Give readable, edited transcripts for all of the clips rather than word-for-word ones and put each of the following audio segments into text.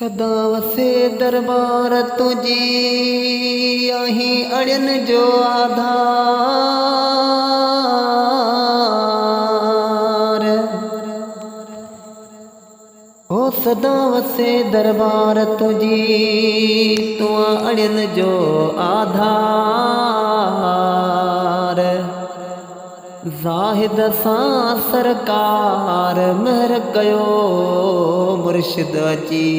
सदा वसे दरबार तुझी आही अड़ियन जो आधार। ओ सदा वसे दरबार तुझी तू अड़ियन जो आधार। ज़ाहिद सां सरकार महर कयो मुर्शिद अची।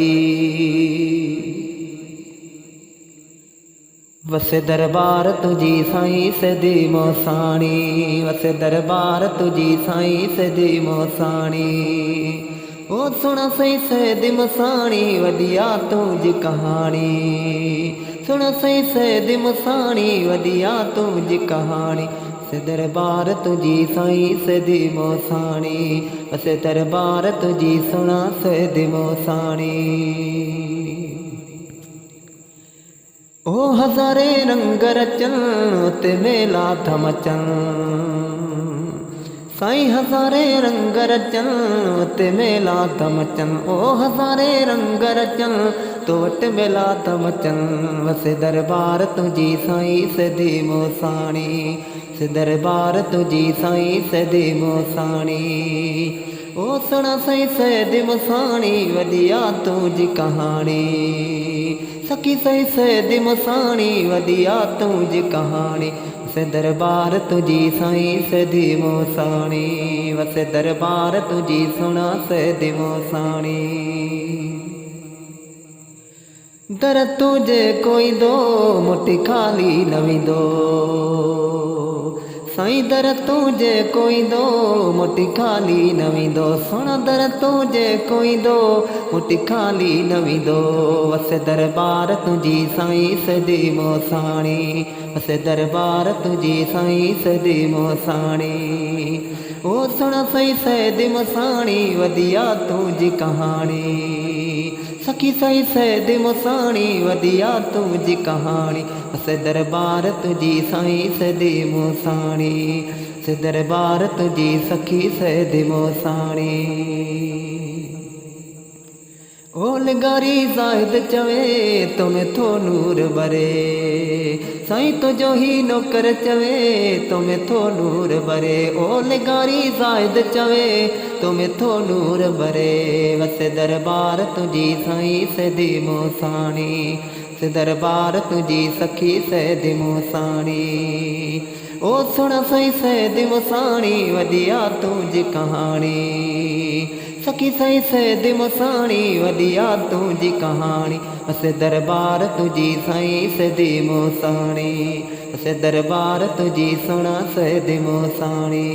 वसे दरबार तुझी साईं सदी मोसाणी। वसे दरबार तुझी साईं सदी मोसाणी। ओ सुण सही सदी मोसाणी वदिया तुझी कहानी। सुण सही सदी मोसाणी वदिया तुझी कहानी। वसे दरबार तुझी साईं सदी मोसाणी। वसे दरबार तुझी सुना सदी मोसाणी। ओ हज़ारे रंग रचन ते मेला थमचन। साईं हज़ारे रंग रचन ते मेला थमचन। ओ हज़ारे रंग रचन तो वट मेला थमचन। वसे दरबार तुझी साईं सदी मोसाणी। वसे दरबार तुझी साईं सदी मोसाणी। ओ सुना साईं सदी मोसाणी वदिया तुझी कहानी। सखी सही सदी मोसाणी वदिया तुझी कहानी। वसे दरबार तुझी साईं सदी मोसाणी। वसे दरबार तुझी सुना सदी मोसाणी। दर तुझे कोई दो मुट्ठी खाली न विंदो। साईं दर तुझे कोई दो मुट्ठी खाली न विंदो। सुण दर तुझे कोई दो मुट्ठी खाली न विंदो। वसे दरबार तुझी साईं सदी मोसाणी। वसे दरबार तुझी साईं सदी मोसाणी। ओ सुण सही सदी मोसाणी वदिया तुझी कहानी। सखी सही सदी मोसाणी वदिया तुझी कहानी। वसे दरबार तुझी साईं सदी मोसाणी। वसे दरबार तुझी सखी सदी मोसाणी। ओ लगारी ज़ाहिद चवे तुम्हें थो नूर बरे। साईं तुझो ही नौकर चवे तुम्हें थो नूर बरे। ओ लगारी ज़ाहिद चवे तुम्हें थो नूर बरे। वसे दरबार तुझी साईं सदी मोसाणी। वसे दरबार तुझी सखी सदी मोसाणी। ओ सुण सही सदी मोसाणी वदिया तुझी कहानी। सखी सही सदी मोसाणी वदिया तुझी कहानी। वसे दरबार तुझी साईं सदी मोसाणी। वसे दरबार तुझी सुना सदी मोसाणी।